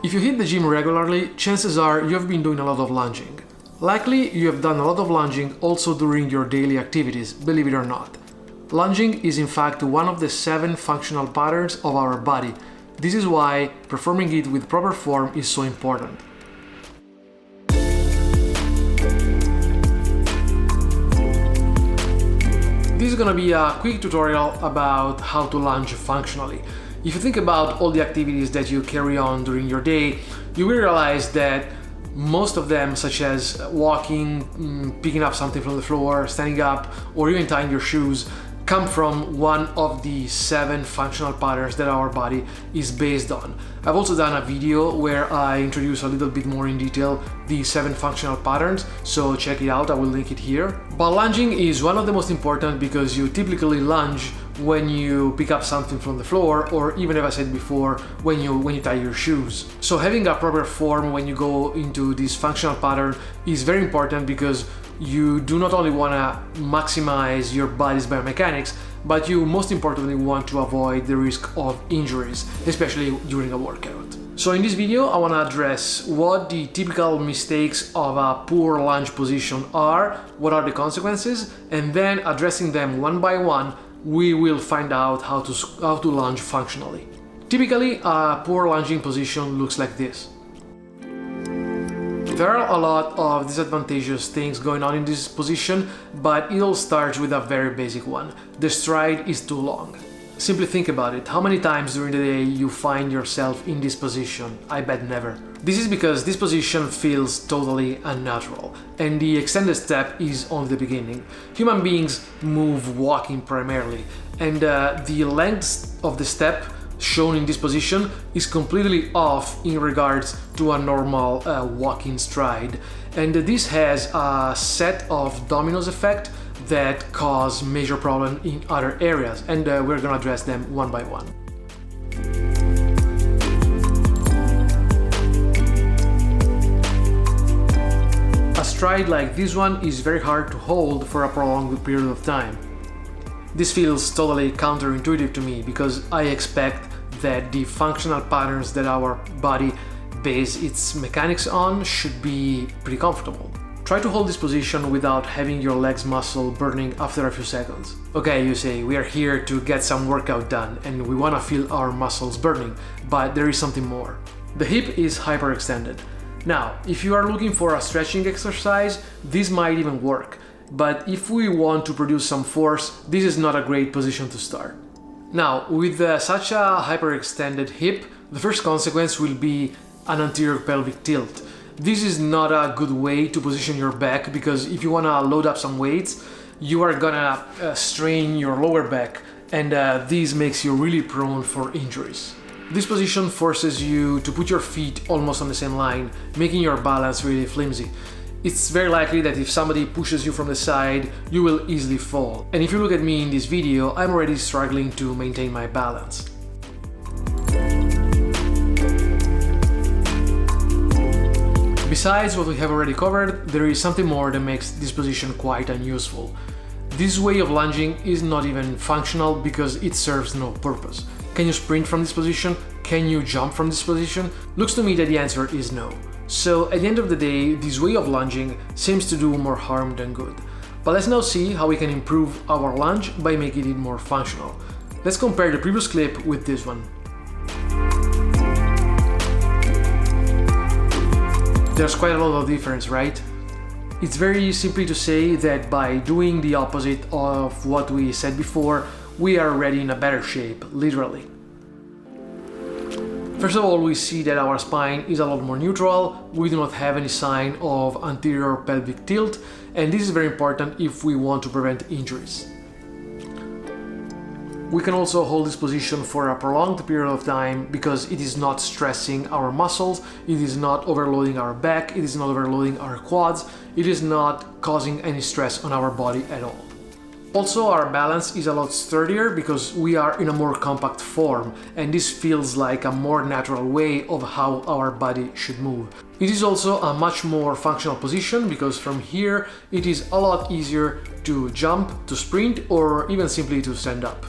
If you hit the gym regularly, chances are you have been doing a lot of lunging. Likely you have done a lot of lunging also during your daily activities, believe it or not. Lunging is in fact one of the 7 functional patterns of our body. This is why performing it with proper form is so important. This is gonna be a quick tutorial about how to lunge functionally. If you think about all the activities that you carry on during your day, you will realize that most of them, such as walking, picking up something from the floor, standing up, or even tying your shoes, come from one of the 7 functional patterns that our body is based on. I've also done a video where I introduce a little bit more in detail the 7 functional patterns, so check it out, I will link it here. But lunging is one of the most important because you typically lunge when you pick up something from the floor, or even, as I said before, when you tie your shoes. So having a proper form when you go into this functional pattern is very important because you do not only want to maximize your body's biomechanics, but you most importantly want to avoid the risk of injuries, especially during a workout. So in this video, I want to address what the typical mistakes of a poor lunge position are, what are the consequences, and then addressing them one by one, we will find out how to lunge functionally. Typically, a poor lunging position looks like this. There are a lot of disadvantageous things going on in this position, but it all starts with a very basic one. The stride is too long. Simply think about it. How many times during the day you find yourself in this position? I bet never. This is because this position feels totally unnatural, and the extended step is only the beginning. Human beings move walking primarily, and the length of the step shown in this position is completely off in regards to a normal walking stride, and this has a set of dominoes effect that cause major problems in other areas, and we're gonna address them one by one. A stride like this one is very hard to hold for a prolonged period of time. This feels totally counterintuitive to me because I expect that the functional patterns that our body bases its mechanics on should be pretty comfortable. Try to hold this position without having your legs muscle burning after a few seconds. Okay, you say, we are here to get some workout done and we want to feel our muscles burning, but there is something more. The hip is hyperextended. Now, if you are looking for a stretching exercise, this might even work, but if we want to produce some force, this is not a great position to start. Now, with such a hyperextended hip, the first consequence will be an anterior pelvic tilt. This is not a good way to position your back because if you want to load up some weights, you are gonna strain your lower back, and this makes you really prone for injuries. This position forces you to put your feet almost on the same line, making your balance really flimsy. It's very likely that if somebody pushes you from the side, you will easily fall. And if you look at me in this video, I'm already struggling to maintain my balance. Besides what we have already covered, there is something more that makes this position quite unuseful. This way of lunging is not even functional because it serves no purpose. Can you sprint from this position? Can you jump from this position? Looks to me that the answer is no. So at the end of the day, this way of lunging seems to do more harm than good. But let's now see how we can improve our lunge by making it more functional. Let's compare the previous clip with this one. There's quite a lot of difference, right? It's very simply to say that by doing the opposite of what we said before, we are already in a better shape, literally. First of all, we see that our spine is a lot more neutral, we do not have any sign of anterior pelvic tilt, and this is very important if we want to prevent injuries. We can also hold this position for a prolonged period of time because it is not stressing our muscles, it is not overloading our back, it is not overloading our quads, it is not causing any stress on our body at all. Also, our balance is a lot sturdier because we are in a more compact form, and this feels like a more natural way of how our body should move. It is also a much more functional position because from here it is a lot easier to jump, to sprint, or even simply to stand up.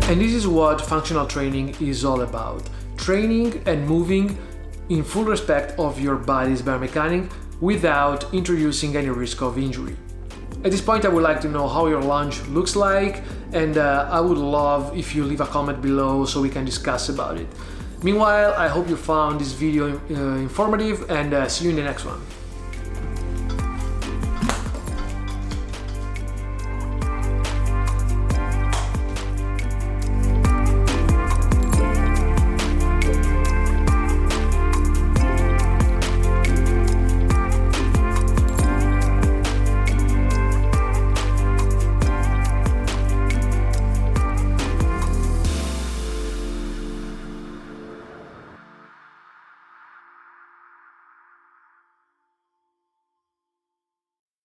And this is what functional training is all about. Training and moving in full respect of your body's biomechanics without introducing any risk of injury. At this point, I would like to know how your lunge looks like, and I would love if you leave a comment below so we can discuss about it. Meanwhile, I hope you found this video informative, and see you in the next one.